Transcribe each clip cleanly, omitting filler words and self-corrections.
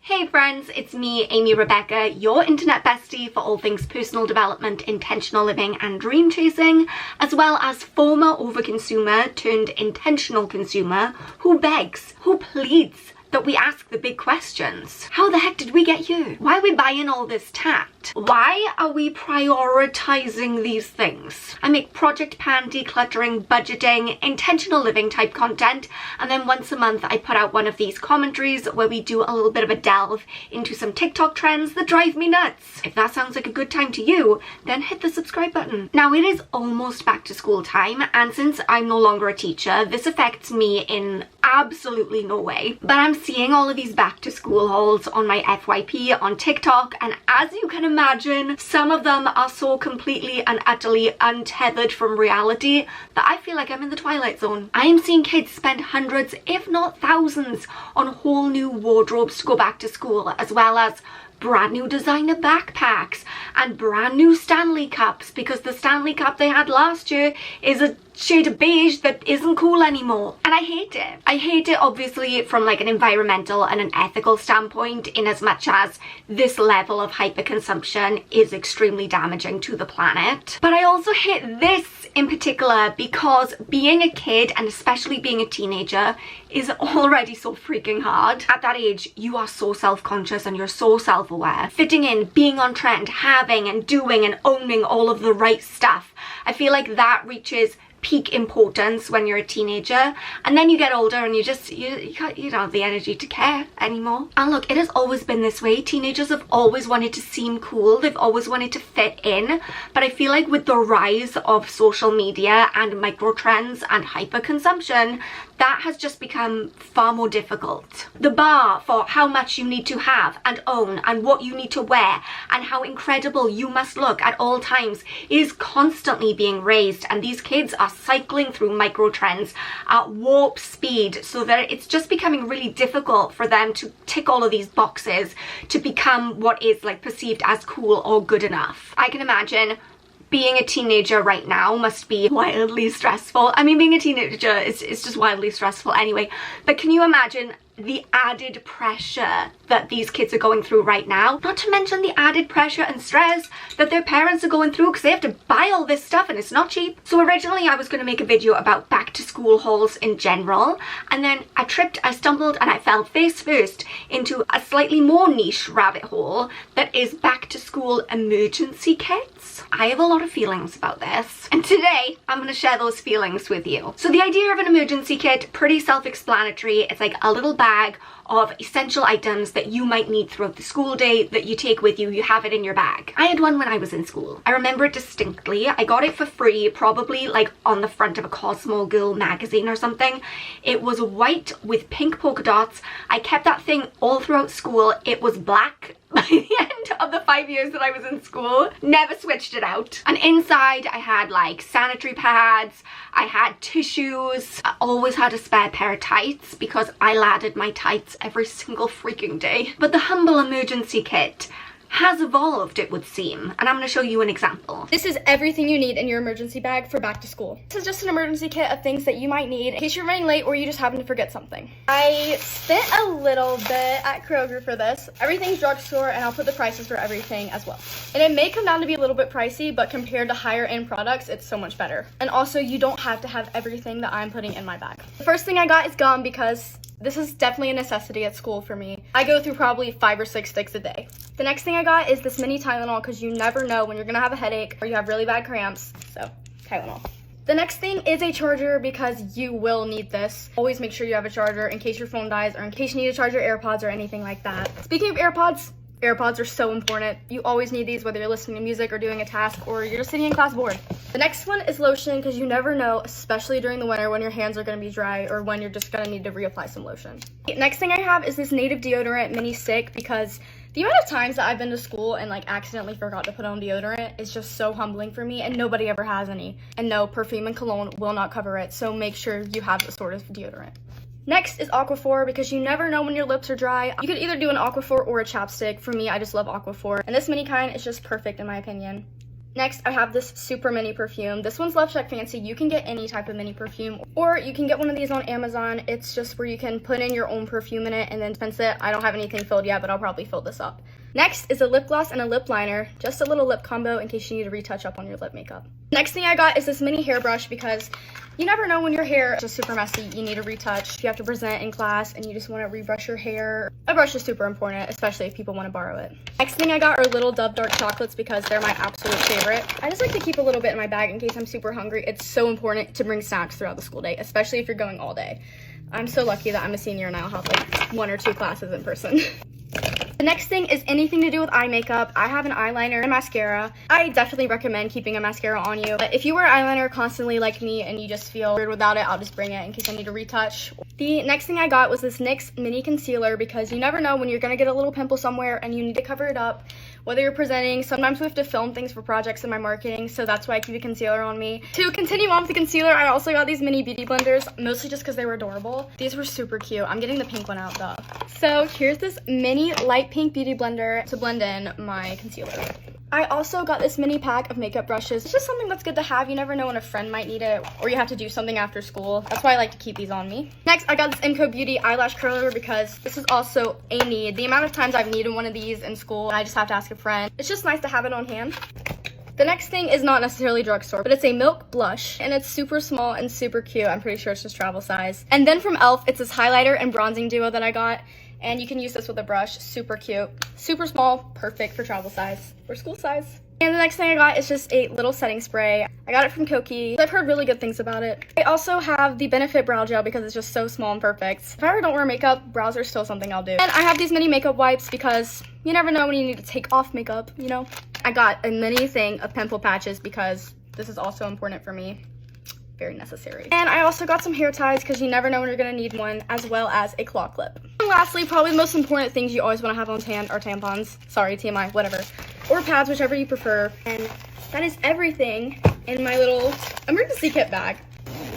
Hey friends, it's me, Amy Rebecca, your internet bestie for all things personal development, intentional living and dream chasing, as well as former overconsumer turned intentional consumer who begs, who pleads that we ask the big questions. How the heck did we get here? Why are we buying all this tat? Why are we prioritizing these things? I make project pan, decluttering, budgeting, intentional living type content, and then once a month I put out one of these commentaries where we do a little bit of a delve into some TikTok trends that drive me nuts. If that sounds like a good time to you, then hit the subscribe button. Now it is almost back to school time, and since I'm no longer a teacher, this affects me in absolutely no way. But I'm seeing all of these back to school hauls on my FYP on TikTok, and as you can imagine, some of them are so completely and utterly untethered from reality that I feel like I'm in the twilight zone. I am seeing kids spend hundreds, if not thousands, on whole new wardrobes to go back to school, as well as brand new designer backpacks and brand new Stanley cups, because the Stanley cup they had last year is a shade of beige that isn't cool anymore, and I hate it. I hate it obviously from like an environmental and an ethical standpoint, in as much as this level of hyperconsumption is extremely damaging to the planet. But I also hate this in particular because being a kid, and especially being a teenager, is already so freaking hard. At that age, you are so self-conscious and you're so self-aware. Fitting in, being on trend, having and doing and owning all of the right stuff. I feel like that reaches peak importance when you're a teenager, and then you get older and you don't have the energy to care anymore. And look, it has always been this way. Teenagers have always wanted to seem cool, they've always wanted to fit in, but I feel like with the rise of social media and micro trends and hyperconsumption, that has just become far more difficult. The bar for how much you need to have and own and what you need to wear and how incredible you must look at all times is constantly being raised, and these kids are cycling through micro trends at warp speed, so that it's just becoming really difficult for them to tick all of these boxes to become what is like perceived as cool or good enough. I can imagine being a teenager right now must be wildly stressful. I mean, being a teenager is just wildly stressful anyway, but can you imagine the added pressure that these kids are going through right now? Not to mention the added pressure and stress that their parents are going through because they have to buy all this stuff and it's not cheap. So originally I was going to make a video about back to school hauls in general, and then I tripped, I stumbled, and I fell face first into a slightly more niche rabbit hole that is back to school emergency kits. I have a lot of feelings about this, and today I'm going to share those feelings with you. So the idea of an emergency kit, pretty self-explanatory. It's like a little bag of essential items that you might need throughout the school day that you take with you. You have it in your bag. I had one when I was in school. I remember it distinctly. I got it for free, probably like on the front of a Cosmo Girl magazine or something. It was white with pink polka dots. I kept that thing all throughout school. It was black by the end of the 5 years that I was in school. Never switched it out. And inside I had like sanitary pads, I had tissues, I always had a spare pair of tights because I laddered my tights every single freaking day. But the humble emergency kit has evolved, it would seem, and I'm going to show you an example. This is everything you need in your emergency bag for back to school. This is just an emergency kit of things that you might need in case you're running late or you just happen to forget something. I spent a little bit at Kroger for this. Everything's drugstore, and I'll put the prices for everything as well. And it may come down to be a little bit pricey, but compared to higher end products, it's so much better. And also, you don't have to have everything that I'm putting in my bag. The first thing I got is gum, because this is definitely a necessity at school for me. I go through probably 5 or 6 sticks a day. The next thing I got is this mini Tylenol, because you never know when you're gonna have a headache or you have really bad cramps, so Tylenol. The next thing is a charger, because you will need this. Always make sure you have a charger in case your phone dies or in case you need to charge your AirPods or anything like that. Speaking of AirPods, AirPods are so important. You always need these, whether you're listening to music or doing a task or you're just sitting in class bored. The next one is lotion, because you never know, especially during the winter when your hands are going to be dry or when you're just going to need to reapply some lotion. Next thing I have is this Native deodorant mini stick, because the amount of times that I've been to school and like accidentally forgot to put on deodorant is just so humbling for me, and nobody ever has any. And no, perfume and cologne will not cover it, so make sure you have a sort of deodorant. Next is Aquaphor, because you never know when your lips are dry. You could either do an Aquaphor or a chapstick. For me, I just love Aquaphor, and this mini kind is just perfect in my opinion. Next, I have this super mini perfume. This one's Love Shack Fancy. You can get any type of mini perfume, or you can get one of these on Amazon. It's just where you can put in your own perfume in it and then dispense it. I don't have anything filled yet, but I'll probably fill this up. Next is a lip gloss and a lip liner, just a little lip combo in case you need to retouch up on your lip makeup. Next thing I got is this mini hairbrush because you never know when your hair is just super messy, you need a retouch, you have to present in class, and you just want to rebrush your hair. A brush is super important, especially if people want to borrow it. Next thing I got are little Dove dark chocolates because they're my absolute favorite. I just like to keep a little bit in my bag in case I'm super hungry. It's so important to bring snacks throughout the school day, especially if you're going all day. I'm so lucky that I'm a senior and I'll have like 1 or 2 classes in person. The next thing is anything to do with eye makeup. I have an eyeliner and mascara. I definitely recommend keeping a mascara on you. But if you wear eyeliner constantly like me and you just feel weird without it, I'll just bring it in case I need to retouch. The next thing I got was this NYX mini concealer because you never know when you're gonna get a little pimple somewhere and you need to cover it up. Whether you're presenting, sometimes we have to film things for projects in my marketing, so that's why I keep a concealer on me. To continue on with the concealer, I also got these mini beauty blenders, mostly just because they were adorable. These were super cute. I'm getting the pink one out though. So here's this mini light pink beauty blender to blend in my concealer. I also got this mini pack of makeup brushes. It's just something that's good to have. You never know when a friend might need it or you have to do something after school. That's why I like to keep these on me. Next, I got this Imco Beauty eyelash curler because this is also a need. The amount of times I've needed one of these in school, I just have to ask a friend. It's just nice to have it on hand. The next thing is not necessarily drugstore, but it's a milk blush, and it's super small and super cute. I'm pretty sure it's just travel size. And then from e.l.f., it's this highlighter and bronzing duo that I got, and you can use this with a brush. Super cute, super small, perfect for travel size or school size. And the next thing I got is just a little setting spray. I got it from Koki. I've heard really good things about it. I also have the Benefit Brow Gel because it's just so small and perfect. If I ever don't wear makeup, brows are still something I'll do. And I have these mini makeup wipes because you never know when you need to take off makeup, you know? I got a mini thing of pimple patches because this is also important for me. Very necessary. And I also got some hair ties because you never know when you're gonna need one, as well as a claw clip. And lastly, probably the most important things you always want to have on hand are tampons. Sorry, TMI, whatever. Or pads, whichever you prefer. And that is everything in my little emergency kit bag.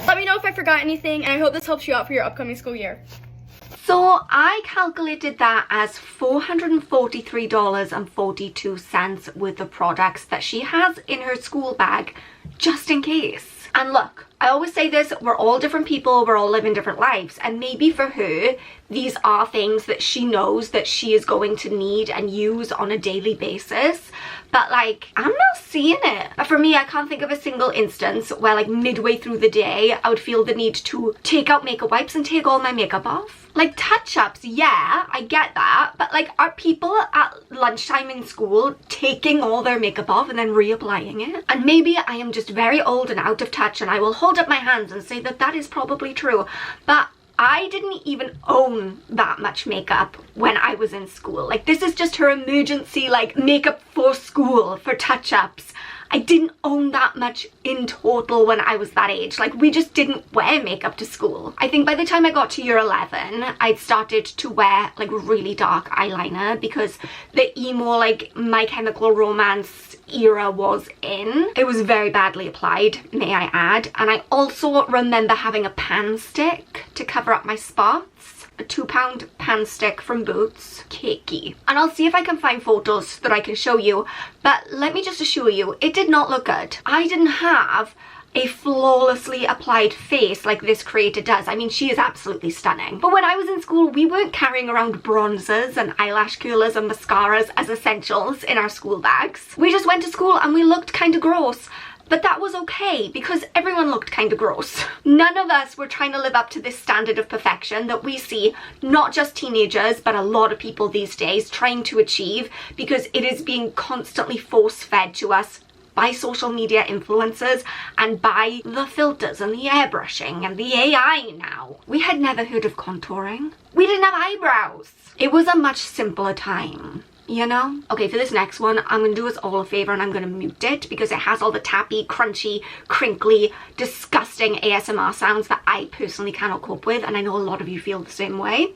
Let me know if I forgot anything, and I hope this helps you out for your upcoming school year. So I calculated that as $443.42 worth of products that she has in her school bag, just in case. And look, I always say this, we're all different people, we're all living different lives, and maybe for her, these are things that she knows that she is going to need and use on a daily basis, but like, I'm not seeing it. For me, I can't think of a single instance where like midway through the day, I would feel the need to take out makeup wipes and take all my makeup off. Like touch-ups, yeah, I get that, but like, are people at lunchtime in school taking all their makeup off and then reapplying it? And maybe I am just very old and out of touch, and I will hold up my hands and say that that is probably true, but I didn't even own that much makeup when I was in school. Like, this is just her emergency like makeup for school, for touch-ups. I didn't own that much in total when I was that age. Like, we just didn't wear makeup to school. I think by the time I got to year 11, I'd started to wear like really dark eyeliner because the emo like My Chemical Romance era was in. It was very badly applied, may I add. And I also remember having a pan stick to cover up my spots. A £2 pan stick from Boots. Cakey. And I'll see if I can find photos that I can show you, but let me just assure you, it did not look good. I didn't have a flawlessly applied face like this creator does. I mean, she is absolutely stunning. But when I was in school, we weren't carrying around bronzers and eyelash curlers and mascaras as essentials in our school bags. We just went to school and we looked kind of gross. But that was okay because everyone looked kind of gross. None of us were trying to live up to this standard of perfection that we see not just teenagers but a lot of people these days trying to achieve, because it is being constantly force-fed to us by social media influencers and by the filters and the airbrushing and the AI now. We had never heard of contouring. We didn't have eyebrows. It was a much simpler time, you know? Okay, for this next one, I'm gonna do us all a favor and I'm gonna mute it because it has all the tappy, crunchy, crinkly, disgusting ASMR sounds that I personally cannot cope with, and I know a lot of you feel the same way.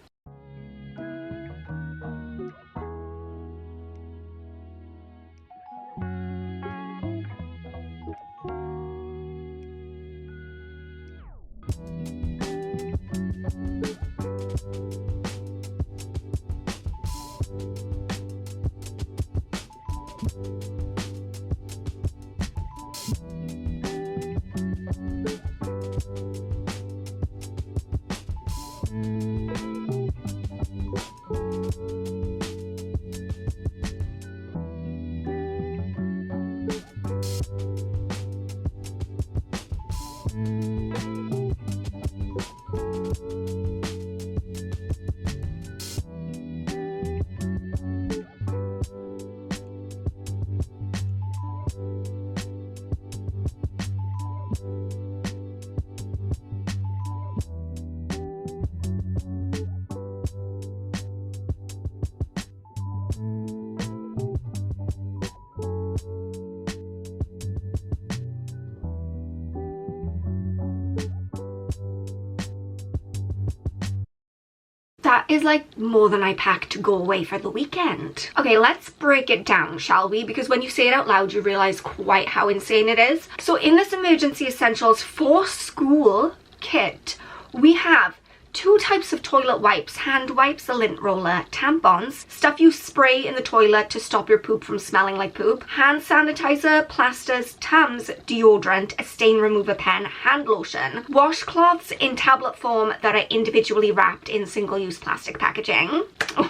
is like more than I pack to go away for the weekend. Okay, let's break it down, shall we? Because when you say it out loud, you realize quite how insane it is. So in this emergency essentials for school kit, we have 2 types of toilet wipes, hand wipes, a lint roller, tampons, stuff you spray in the toilet to stop your poop from smelling like poop, hand sanitizer, plasters, Tums, deodorant, a stain remover pen, hand lotion, washcloths in tablet form that are individually wrapped in single-use plastic packaging.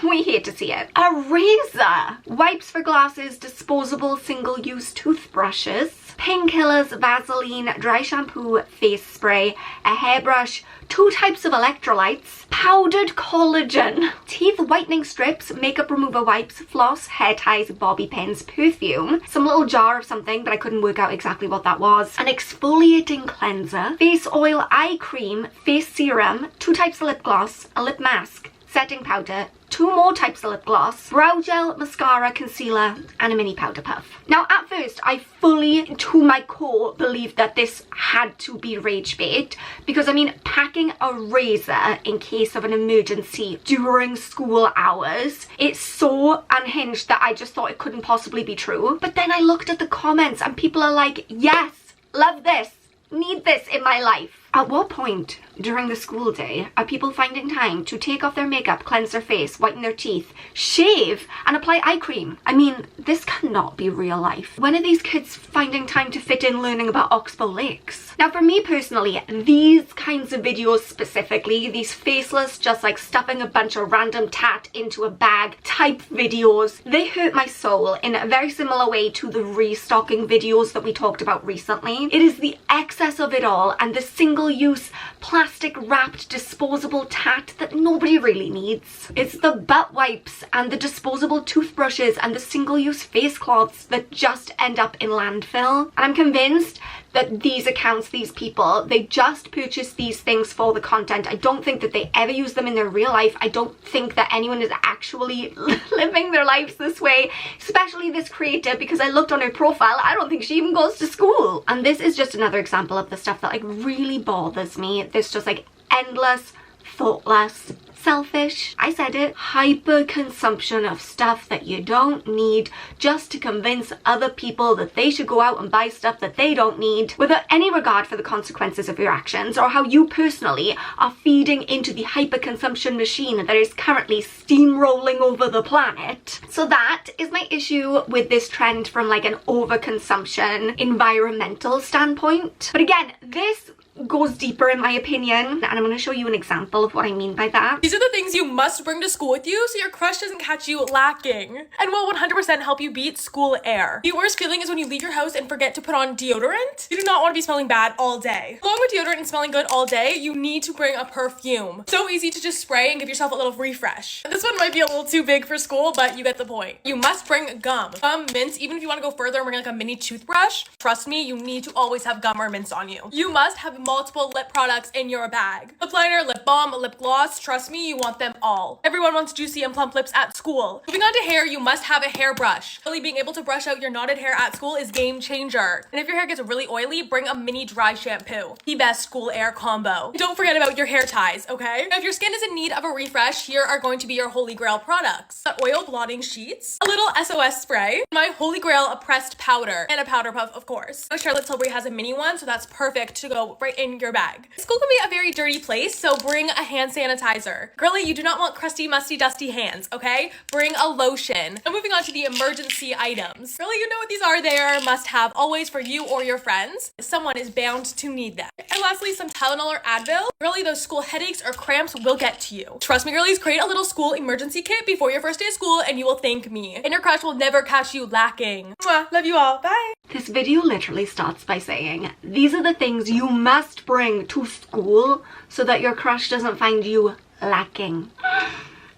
We hate to see it. A razor, wipes for glasses, disposable single-use toothbrushes, painkillers, Vaseline, dry shampoo, face spray, a hairbrush, 2 types of electrolytes, powdered collagen, teeth whitening strips, makeup remover wipes, floss, hair ties, bobby pins, perfume, some little jar of something but I couldn't work out exactly what that was, an exfoliating cleanser, face oil, eye cream, face serum, 2 types of lip gloss, a lip mask, setting powder, 2 more types of lip gloss, brow gel, mascara, concealer, and a mini powder puff. Now, at first, I fully, to my core, believed that this had to be rage bait, because I mean, packing a razor in case of an emergency during school hours, it's so unhinged that I just thought it couldn't possibly be true. But then I looked at the comments and people are like, yes, love this, need this in my life. At what point during the school day are people finding time to take off their makeup, cleanse their face, whiten their teeth, shave, and apply eye cream? I mean, this cannot be real life. When are these kids finding time to fit in learning about Oxbow Lakes? Now, for me personally, these kinds of videos specifically, these faceless, just like stuffing a bunch of random tat into a bag type videos, they hurt my soul in a very similar way to the restocking videos that we talked about recently. It is the excess of it all and the single-use plastic wrapped disposable tat that nobody really needs. It's the butt wipes and the disposable toothbrushes and the single-use face cloths that just end up in landfill. And I'm convinced that these accounts, these people, they just purchase these things for the content. I don't think that they ever use them in their real life. I don't think that anyone is actually living their lives this way, especially this creator, because I looked on her profile, I don't think she even goes to school. And this is just another example of the stuff that like really bothers me. This just like endless, thoughtless, selfish, I said it, hyper consumption of stuff that you don't need just to convince other people that they should go out and buy stuff that they don't need without any regard for the consequences of your actions or how you personally are feeding into the hyper consumption machine that is currently steamrolling over the planet. So that is my issue with this trend from like an overconsumption environmental standpoint. But again, this goes deeper in my opinion, and I'm going to show you an example of what I mean by that. These are the things you must bring to school with you so your crush doesn't catch you lacking and will 100% help you beat school air. The worst feeling is when you leave your house and forget to put on deodorant. You do not want to be smelling bad all day. Along with deodorant and smelling good all day, you need to bring a perfume. So easy to just spray and give yourself a little refresh. This one might be a little too big for school, but you get the point. You must bring gum. Gum, mints, even if you want to go further and bring like a mini toothbrush, trust me, you need to always have gum or mints on you. You must have multiple lip products in your bag. Lip liner, lip balm, lip gloss, trust me, you want them all. Everyone wants juicy and plump lips at school. Moving on to hair, you must have a hairbrush. Really being able to brush out your knotted hair at school is game changer. And if your hair gets really oily, bring a mini dry shampoo. The best school air combo. Don't forget about your hair ties, okay? Now, if your skin is in need of a refresh, here are going to be your holy grail products. Oil blotting sheets, a little SOS spray, my holy grail a pressed powder, and a powder puff, of course. Now, Charlotte Tilbury has a mini one, so that's perfect to go right in your bag. School can be a very dirty place, so bring a hand sanitizer. Girly, you do not want crusty, musty, dusty hands, okay? Bring a lotion. Now moving on to the emergency items. Girly, you know what these are. They are must have always for you or your friends. Someone is bound to need them. And lastly, some Tylenol or Advil. Girly, those school headaches or cramps will get to you. Trust me, girlies, create a little school emergency kit before your first day of school and you will thank me. And your crush will never catch you lacking. Mwah, love you all. Bye. This video literally starts by saying, these are the things you must bring to school so that your crush doesn't find you lacking.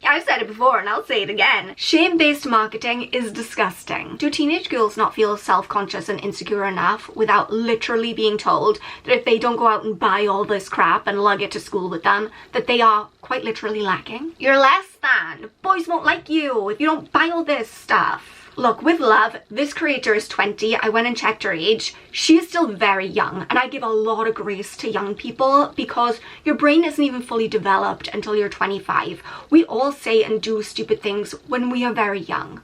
I've said it before and I'll say it again. Shame-based marketing is disgusting. Do teenage girls not feel self-conscious and insecure enough without literally being told that if they don't go out and buy all this crap and lug it to school with them, that they are quite literally lacking? You're less than. Boys won't like you if you don't buy all this stuff. Look, with love, this creator is 20. I went and checked her age. She is still very young, and I give a lot of grace to young people because your brain isn't even fully developed until you're 25. We all say and do stupid things when we are very young.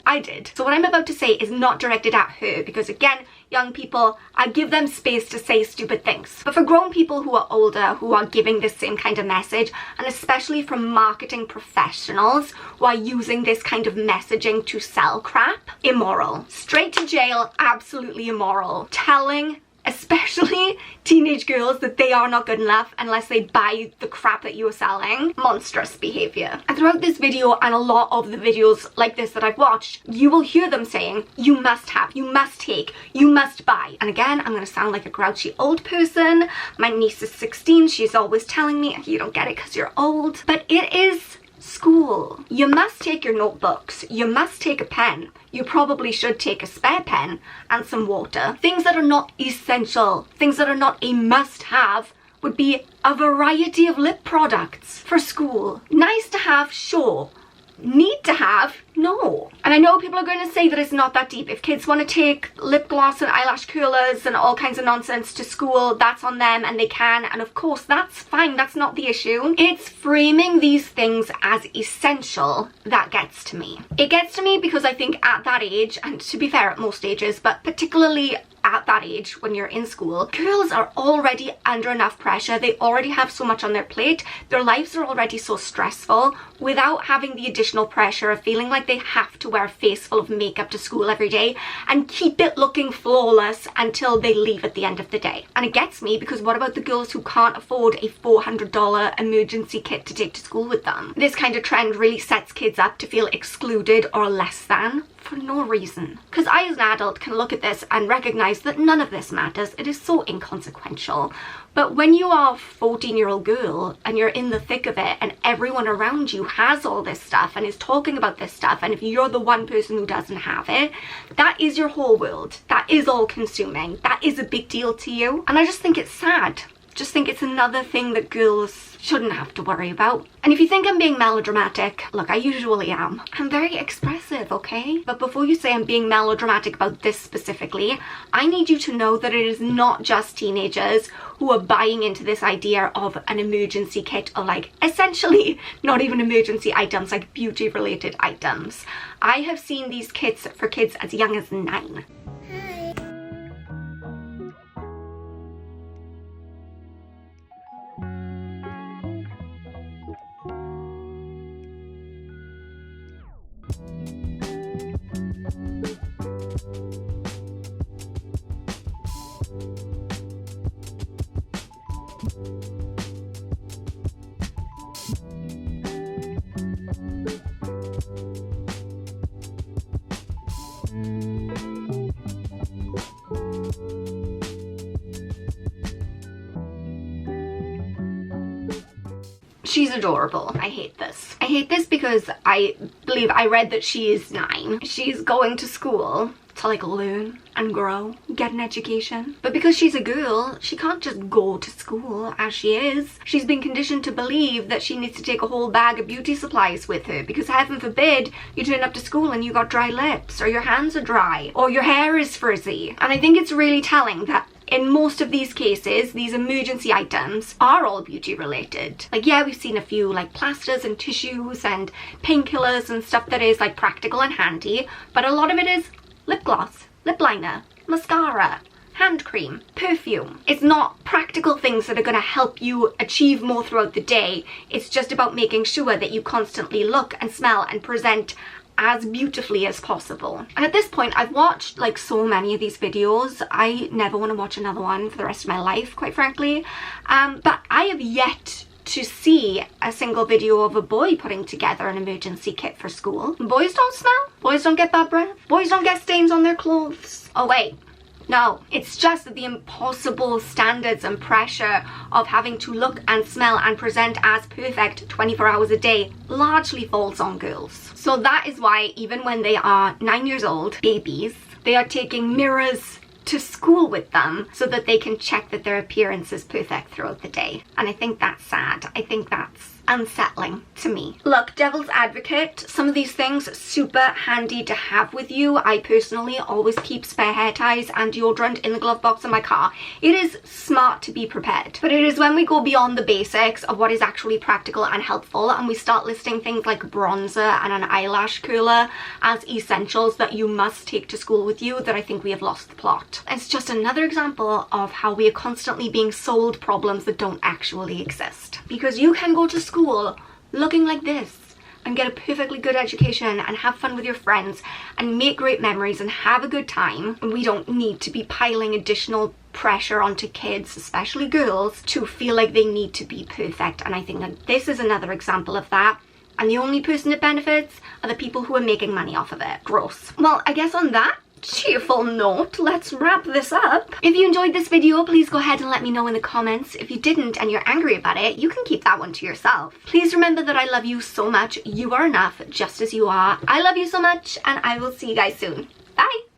I did. So what I'm about to say is not directed at her because, again, young people, I give them space to say stupid things. But for grown people who are older, who are giving this same kind of message, and especially from marketing professionals who are using this kind of messaging to sell crap, immoral. Straight to jail, absolutely immoral. Telling especially teenage girls that they are not good enough unless they buy the crap that you are selling. Monstrous behavior. And throughout this video and a lot of the videos like this that I've watched, you will hear them saying, you must have, you must take, you must buy. And again, I'm gonna sound like a grouchy old person. My niece is 16, she's always telling me, you don't get it because you're old. But it is school. You must take your notebooks, you must take a pen, you probably should take a spare pen and some water. Things that are not essential, things that are not a must-have would be a variety of lip products for school. Nice to have, sure. Need to have, no. And I know people are going to say that it's not that deep. If kids want to take lip gloss and eyelash curlers and all kinds of nonsense to school, that's on them and they can, and of course that's fine, that's not the issue. It's framing these things as essential that gets to me. It gets to me because I think at that age, and to be fair at most ages, but particularly at that age when you're in school, girls are already under enough pressure. They already have so much on their plate. Their lives are already so stressful without having the additional pressure of feeling like they have to wear a face full of makeup to school every day and keep it looking flawless until they leave at the end of the day. And it gets me because what about the girls who can't afford a $400 emergency kit to take to school with them? This kind of trend really sets kids up to feel excluded or less than for no reason. Because I as an adult can look at this and recognize that none of this matters. It is so inconsequential. But when you are a 14-year-old girl and you're in the thick of it and everyone around you has all this stuff and is talking about this stuff, and if you're the one person who doesn't have it, that is your whole world. That is all consuming. That is a big deal to you. And I just think it's sad. Just think it's another thing that girls shouldn't have to worry about. And if you think I'm being melodramatic, look, I usually am. I'm very expressive, okay? But before you say I'm being melodramatic about this specifically, I need you to know that it is not just teenagers who are buying into this idea of an emergency kit, or like essentially not even emergency items, like beauty related items. I have seen these kits for kids as young as 9. She's adorable. I hate this. I hate this because I believe I read that she is 9. She's going to school to like learn and grow, get an education. But because she's a girl, she can't just go to school as she is. She's been conditioned to believe that she needs to take a whole bag of beauty supplies with her because heaven forbid you turn up to school and you got dry lips, or your hands are dry, or your hair is frizzy. And I think it's really telling that in most of these cases, these emergency items are all beauty related. Like, yeah, we've seen a few like plasters and tissues and painkillers and stuff that is like practical and handy, but a lot of it is lip gloss, lip liner, mascara, hand cream, perfume. It's not practical things that are going to help you achieve more throughout the day. It's just about making sure that you constantly look and smell and present as beautifully as possible. And at this point, I've watched like so many of these videos. I never want to watch another one for the rest of my life, quite frankly. But I have yet to see a single video of a boy putting together an emergency kit for school. Boys don't smell. Boys don't get bad breath. Boys don't get stains on their clothes. Oh wait. No, it's just that the impossible standards and pressure of having to look and smell and present as perfect 24 hours a day largely falls on girls. So that is why even when they are 9 years old, babies, they are taking mirrors to school with them so that they can check that their appearance is perfect throughout the day. And I think that's sad. I think that's unsettling to me. Look, devil's advocate, some of these things super handy to have with you. I personally always keep spare hair ties and deodorant in the glove box of my car. It is smart to be prepared, but it is when we go beyond the basics of what is actually practical and helpful and we start listing things like bronzer and an eyelash curler as essentials that you must take to school with you that I think we have lost the plot. It's just another example of how we are constantly being sold problems that don't actually exist, because you can go to school looking like this and get a perfectly good education and have fun with your friends and make great memories and have a good time. And we don't need to be piling additional pressure onto kids, especially girls, to feel like they need to be perfect. And I think that this is another example of that. And the only person it benefits are the people who are making money off of it. Gross. Well, I guess on that cheerful note, let's wrap this up. If you enjoyed this video, please go ahead and let me know in the comments. If you didn't and you're angry about it, you can keep that one to yourself. Please remember that I love you so much. You are enough just as you are. I love you so much, and I will see you guys soon. Bye.